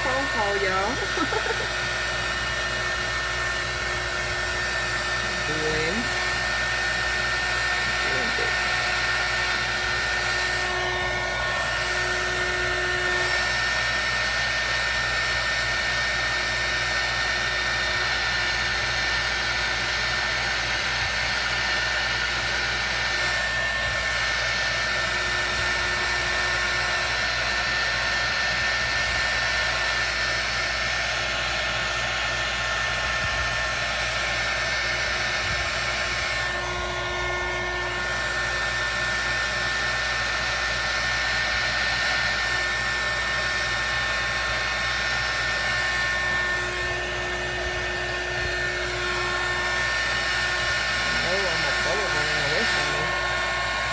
phone call, y'all. Blend. Blend it.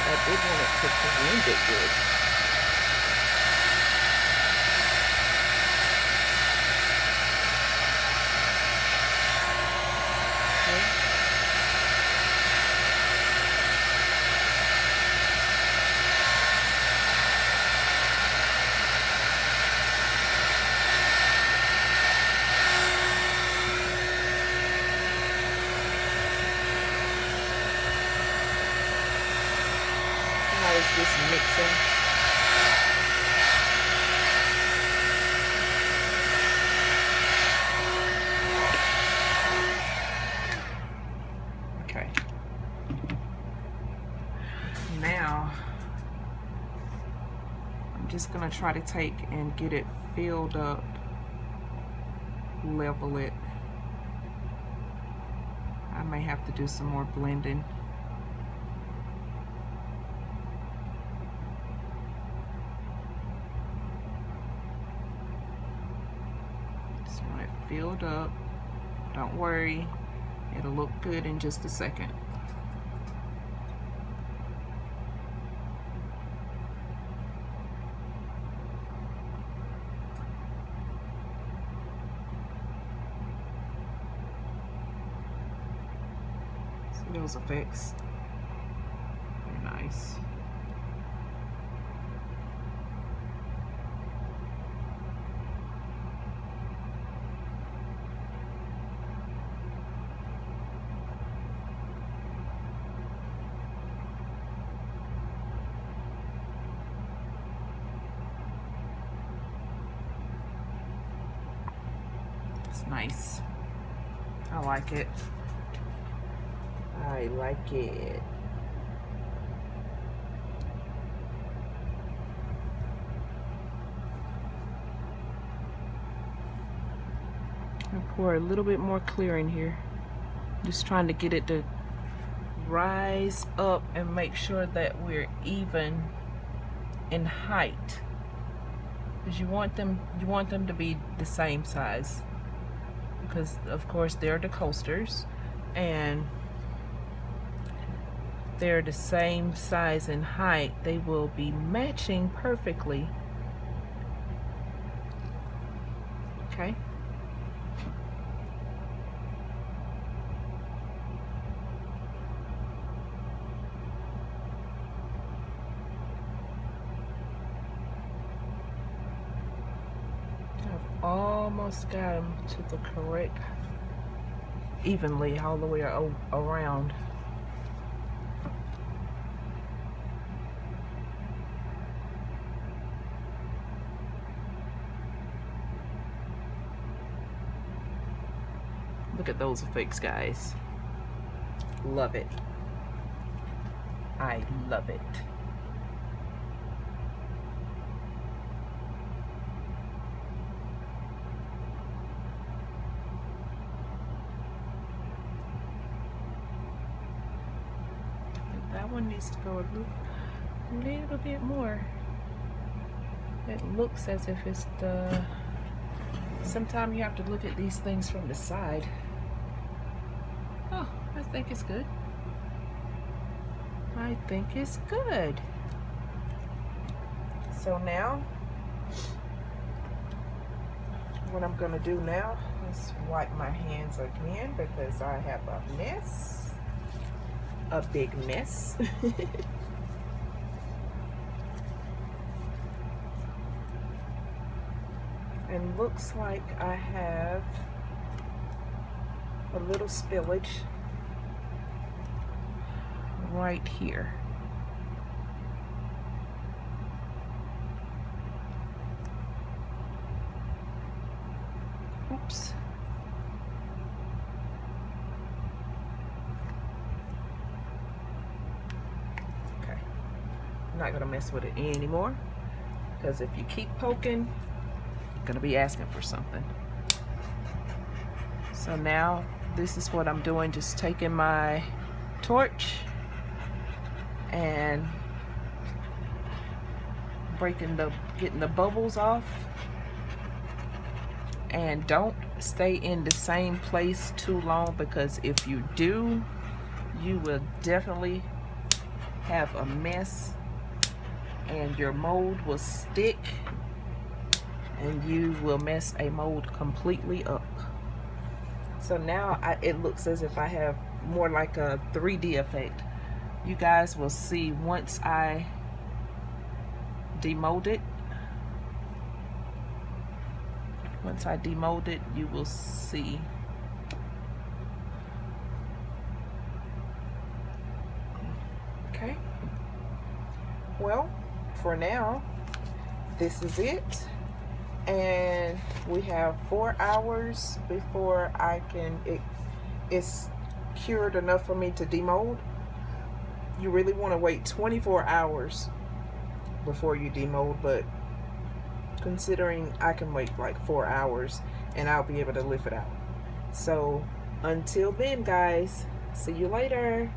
I did want it to blend it good. How is this mixing? Okay. Now, I'm just gonna try to take and get it filled up, level it. I may have to do some more blending. Just want it filled up. Don't worry, it'll look good in just a second. See those effects? Very nice. It's nice. I like it. I like it. I'll pour a little bit more clear in here. Just trying to get it to rise up and make sure that we're even in height. Because you want them to be the same size. Because of course they're the coasters and they're the same size and height, they will be matching perfectly. Okay. I've almost got them to the correct, evenly all the way around. Look at those effects, guys. Love it. I love it. That one needs to go a little bit more. It looks as if it's the... Sometimes you have to look at these things from the side. Oh, I think it's good. I think it's good. So now, what I'm gonna do now is wipe my hands again because I have a mess. A big mess. And looks like I have a little spillage right here. Oops. Okay, I'm not gonna mess with it anymore, because if you keep poking, you're gonna be asking for something. So now this is what I'm doing, just taking my torch and getting the bubbles off. And don't stay in the same place too long, because if you do, you will definitely have a mess and your mold will stick and you will mess a mold completely up. So now it looks as if I have more like a 3D effect. You guys will see once I demold it. Once I demold it, you will see. Okay. Well, for now, this is it. And we have 4 hours before it's cured enough for me to demold. You really want to wait 24 hours before you demold, but considering I can wait like 4 hours and I'll be able to lift it out. So until then, guys, see you later.